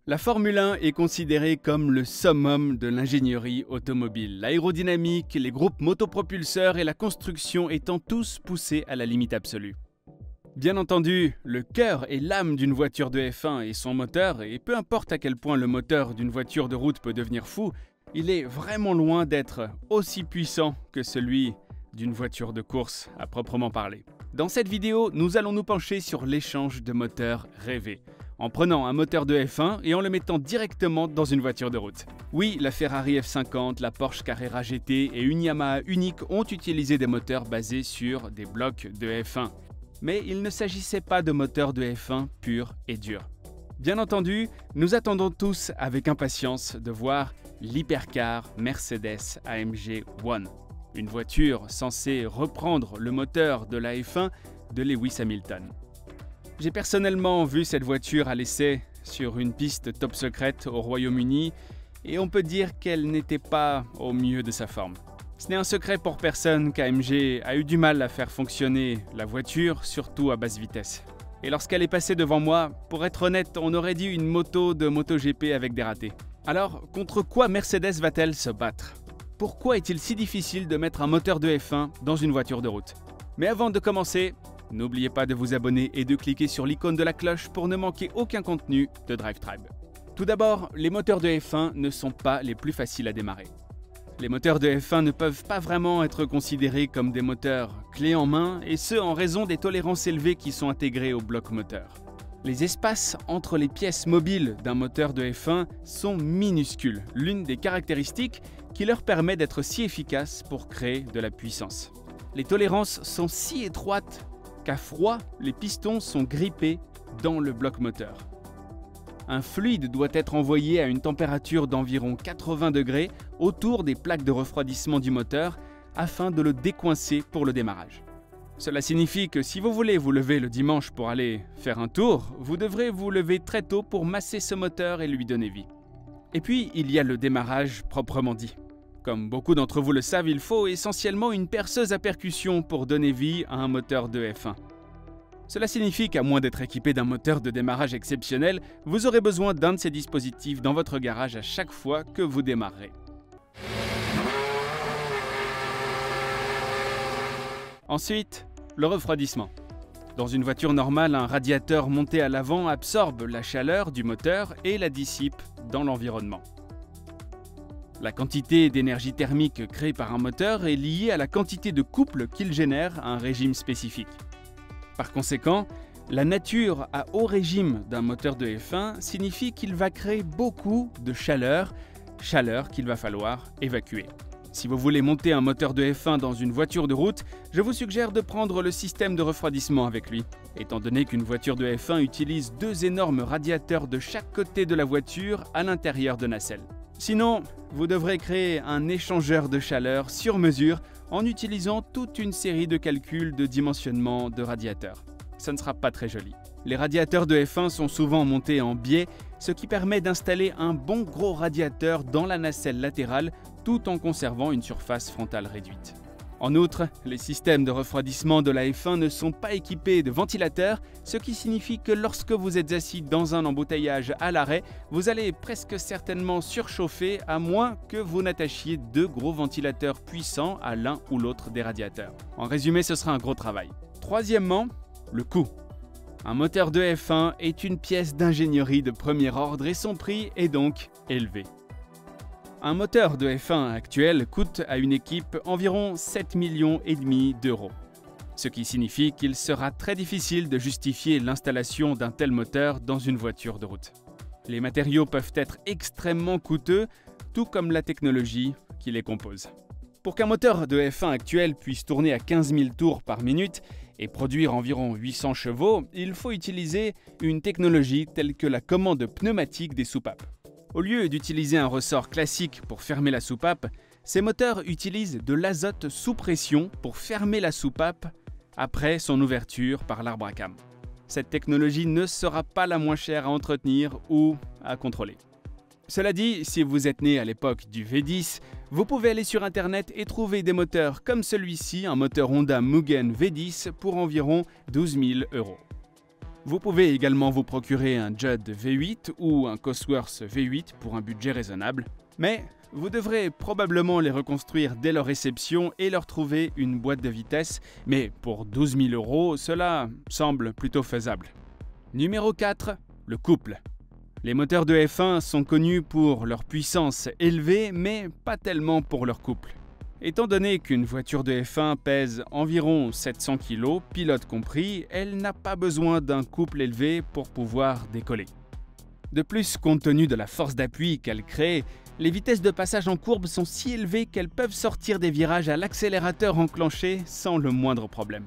La Formule 1 est considérée comme le summum de l'ingénierie automobile. L'aérodynamique, les groupes motopropulseurs et la construction étant tous poussés à la limite absolue. Bien entendu, le cœur et l'âme d'une voiture de F1 est son moteur, et peu importe à quel point le moteur d'une voiture de route peut devenir fou, il est vraiment loin d'être aussi puissant que celui d'une voiture de course à proprement parler. Dans cette vidéo, nous allons nous pencher sur l'échange de moteurs rêvé, en prenant un moteur de F1 et en le mettant directement dans une voiture de route. Oui, la Ferrari F50, la Porsche Carrera GT et une Yamaha Unique ont utilisé des moteurs basés sur des blocs de F1. Mais il ne s'agissait pas de moteurs de F1 purs et durs. Bien entendu, nous attendons tous avec impatience de voir l'hypercar Mercedes AMG One, une voiture censée reprendre le moteur de la F1 de Lewis Hamilton. J'ai personnellement vu cette voiture à l'essai sur une piste top secrète au Royaume-Uni et on peut dire qu'elle n'était pas au mieux de sa forme. Ce n'est un secret pour personne qu'AMG a eu du mal à faire fonctionner la voiture, surtout à basse vitesse. Et lorsqu'elle est passée devant moi, pour être honnête, on aurait dit une moto de MotoGP avec des ratés. Alors, contre quoi Mercedes va-t-elle se battre? Pourquoi est-il si difficile de mettre un moteur de F1 dans une voiture de route? Mais avant de commencer, n'oubliez pas de vous abonner et de cliquer sur l'icône de la cloche pour ne manquer aucun contenu de Drive Tribe. Tout d'abord, les moteurs de F1 ne sont pas les plus faciles à démarrer. Les moteurs de F1 ne peuvent pas vraiment être considérés comme des moteurs clés en main, et ce en raison des tolérances élevées qui sont intégrées au bloc moteur. Les espaces entre les pièces mobiles d'un moteur de F1 sont minuscules, l'une des caractéristiques qui leur permet d'être si efficaces pour créer de la puissance. Les tolérances sont si étroites qu'à froid, les pistons sont grippés dans le bloc moteur. Un fluide doit être envoyé à une température d'environ 80 degrés autour des plaques de refroidissement du moteur afin de le décoincer pour le démarrage. Cela signifie que si vous voulez vous lever le dimanche pour aller faire un tour, vous devrez vous lever très tôt pour masser ce moteur et lui donner vie. Et puis, il y a le démarrage proprement dit. Comme beaucoup d'entre vous le savent, il faut essentiellement une perceuse à percussion pour donner vie à un moteur de F1. Cela signifie qu'à moins d'être équipé d'un moteur de démarrage exceptionnel, vous aurez besoin d'un de ces dispositifs dans votre garage à chaque fois que vous démarrerez. Ensuite, le refroidissement. Dans une voiture normale, un radiateur monté à l'avant absorbe la chaleur du moteur et la dissipe dans l'environnement. La quantité d'énergie thermique créée par un moteur est liée à la quantité de couple qu'il génère à un régime spécifique. Par conséquent, la nature à haut régime d'un moteur de F1 signifie qu'il va créer beaucoup de chaleur qu'il va falloir évacuer. Si vous voulez monter un moteur de F1 dans une voiture de route, je vous suggère de prendre le système de refroidissement avec lui, étant donné qu'une voiture de F1 utilise deux énormes radiateurs de chaque côté de la voiture à l'intérieur de nacelles. Sinon, vous devrez créer un échangeur de chaleur sur mesure en utilisant toute une série de calculs de dimensionnement de radiateurs. Ça ne sera pas très joli. Les radiateurs de F1 sont souvent montés en biais, ce qui permet d'installer un bon gros radiateur dans la nacelle latérale tout en conservant une surface frontale réduite. En outre, les systèmes de refroidissement de la F1 ne sont pas équipés de ventilateurs, ce qui signifie que lorsque vous êtes assis dans un embouteillage à l'arrêt, vous allez presque certainement surchauffer à moins que vous n'attachiez deux gros ventilateurs puissants à l'un ou l'autre des radiateurs. En résumé, ce sera un gros travail. Troisièmement, le coût. Un moteur de F1 est une pièce d'ingénierie de premier ordre et son prix est donc élevé. Un moteur de F1 actuel coûte à une équipe environ 7,5 millions d'euros, ce qui signifie qu'il sera très difficile de justifier l'installation d'un tel moteur dans une voiture de route. Les matériaux peuvent être extrêmement coûteux, tout comme la technologie qui les compose. Pour qu'un moteur de F1 actuel puisse tourner à 15 000 tours par minute et produire environ 800 chevaux, il faut utiliser une technologie telle que la commande pneumatique des soupapes. Au lieu d'utiliser un ressort classique pour fermer la soupape, ces moteurs utilisent de l'azote sous pression pour fermer la soupape après son ouverture par l'arbre à cames. Cette technologie ne sera pas la moins chère à entretenir ou à contrôler. Cela dit, si vous êtes né à l'époque du V10, vous pouvez aller sur internet et trouver des moteurs comme celui-ci, un moteur Honda Mugen V10 pour environ 12 000 euros. Vous pouvez également vous procurer un Judd V8 ou un Cosworth V8 pour un budget raisonnable, mais vous devrez probablement les reconstruire dès leur réception et leur trouver une boîte de vitesse, mais pour 12 000 €, cela semble plutôt faisable. Numéro 4, le couple. Les moteurs de F1 sont connus pour leur puissance élevée, mais pas tellement pour leur couple. Étant donné qu'une voiture de F1 pèse environ 700 kg, pilote compris, elle n'a pas besoin d'un couple élevé pour pouvoir décoller. De plus, compte tenu de la force d'appui qu'elle crée, les vitesses de passage en courbe sont si élevées qu'elles peuvent sortir des virages à l'accélérateur enclenché sans le moindre problème.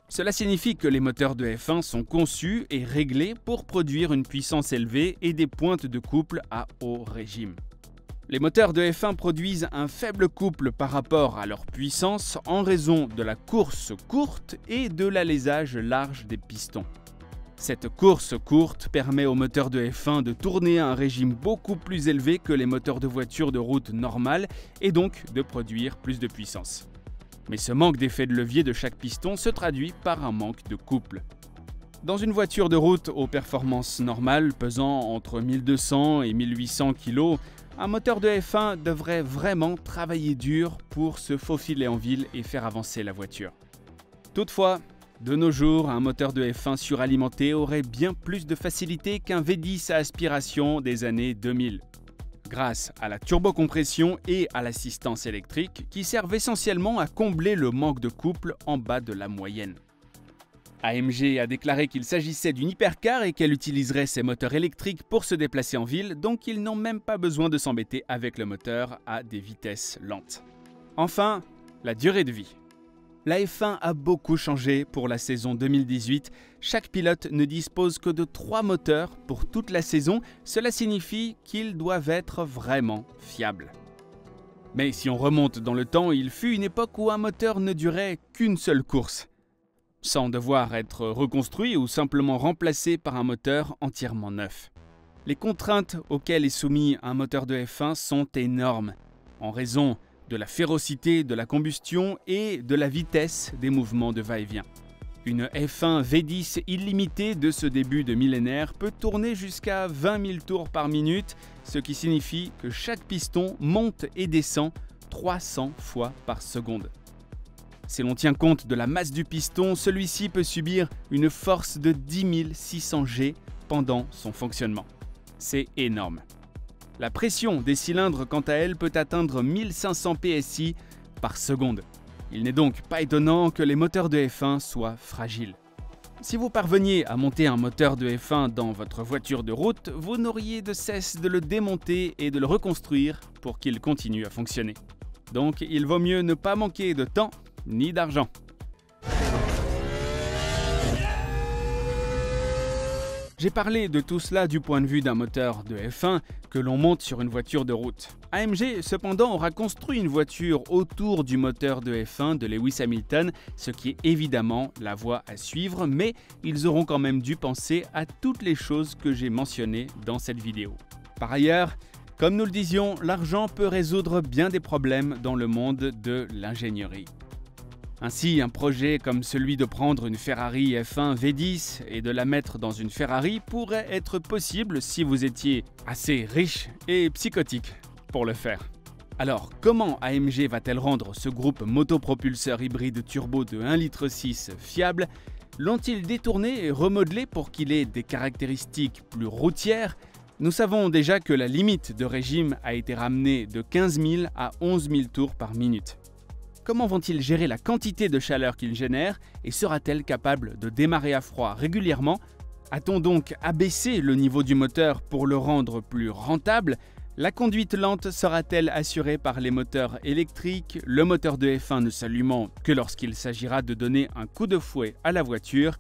Cela signifie que les moteurs de F1 sont conçus et réglés pour produire une puissance élevée et des pointes de couple à haut régime. Les moteurs de F1 produisent un faible couple par rapport à leur puissance en raison de la course courte et de l'alésage large des pistons. Cette course courte permet aux moteurs de F1 de tourner à un régime beaucoup plus élevé que les moteurs de voiture de route normales et donc de produire plus de puissance. Mais ce manque d'effet de levier de chaque piston se traduit par un manque de couple. Dans une voiture de route aux performances normales pesant entre 1200 et 1800 kg, un moteur de F1 devrait vraiment travailler dur pour se faufiler en ville et faire avancer la voiture. Toutefois, de nos jours, un moteur de F1 suralimenté aurait bien plus de facilité qu'un V10 à aspiration des années 2000. Grâce à la turbocompression et à l'assistance électrique qui servent essentiellement à combler le manque de couple en bas de la moyenne. AMG a déclaré qu'il s'agissait d'une hypercar et qu'elle utiliserait ses moteurs électriques pour se déplacer en ville, donc ils n'ont même pas besoin de s'embêter avec le moteur à des vitesses lentes. Enfin, la durée de vie. La F1 a beaucoup changé pour la saison 2018. Chaque pilote ne dispose que de 3 moteurs pour toute la saison. Cela signifie qu'ils doivent être vraiment fiables. Mais si on remonte dans le temps, il fut une époque où un moteur ne durait qu'une seule course, sans devoir être reconstruit ou simplement remplacé par un moteur entièrement neuf. Les contraintes auxquelles est soumis un moteur de F1 sont énormes, en raison de la férocité de la combustion et de la vitesse des mouvements de va-et-vient. Une F1 V10 illimitée de ce début de millénaire peut tourner jusqu'à 20 000 tours par minute, ce qui signifie que chaque piston monte et descend 300 fois par seconde. Si l'on tient compte de la masse du piston, celui-ci peut subir une force de 10 600 G pendant son fonctionnement. C'est énorme. La pression des cylindres, quant à elle, peut atteindre 1500 PSI par seconde. Il n'est donc pas étonnant que les moteurs de F1 soient fragiles. Si vous parveniez à monter un moteur de F1 dans votre voiture de route, vous n'auriez de cesse de le démonter et de le reconstruire pour qu'il continue à fonctionner. Donc il vaut mieux ne pas manquer de temps ni d'argent. J'ai parlé de tout cela du point de vue d'un moteur de F1 que l'on monte sur une voiture de route. AMG, cependant, aura construit une voiture autour du moteur de F1 de Lewis Hamilton, ce qui est évidemment la voie à suivre, mais ils auront quand même dû penser à toutes les choses que j'ai mentionnées dans cette vidéo. Par ailleurs, comme nous le disions, l'argent peut résoudre bien des problèmes dans le monde de l'ingénierie. Ainsi, un projet comme celui de prendre une Ferrari F1 V10 et de la mettre dans une Ferrari pourrait être possible si vous étiez assez riche et psychotique pour le faire. Alors, comment AMG va-t-elle rendre ce groupe motopropulseur hybride turbo de 1,6 litre fiable? L'ont-ils détourné et remodelé pour qu'il ait des caractéristiques plus routières? Nous savons déjà que la limite de régime a été ramenée de 15 000 à 11 000 tours par minute. Comment vont-ils gérer la quantité de chaleur qu'ils génèrent et sera-t-elle capable de démarrer à froid régulièrement? A-t-on donc abaissé le niveau du moteur pour le rendre plus rentable? La conduite lente sera-t-elle assurée par les moteurs électriques, le moteur de F1 ne s'allumant que lorsqu'il s'agira de donner un coup de fouet à la voiture?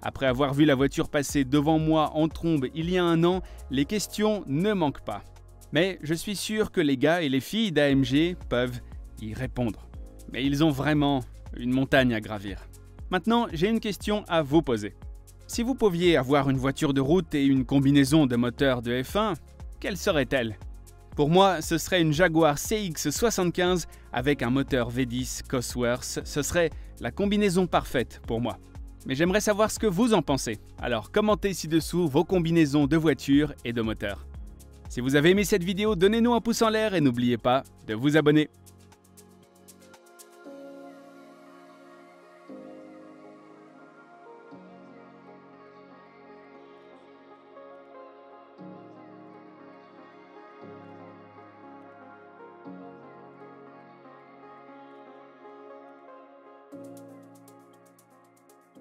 Après avoir vu la voiture passer devant moi en trombe il y a un an, les questions ne manquent pas. Mais je suis sûr que les gars et les filles d'AMG peuvent y répondre. Mais ils ont vraiment une montagne à gravir. Maintenant, j'ai une question à vous poser. Si vous pouviez avoir une voiture de route et une combinaison de moteurs de F1, quelle serait-elle? Pour moi, ce serait une Jaguar CX-75 avec un moteur V10 Cosworth. Ce serait la combinaison parfaite pour moi. Mais j'aimerais savoir ce que vous en pensez. Alors commentez ci-dessous vos combinaisons de voitures et de moteurs. Si vous avez aimé cette vidéo, donnez-nous un pouce en l'air et n'oubliez pas de vous abonner.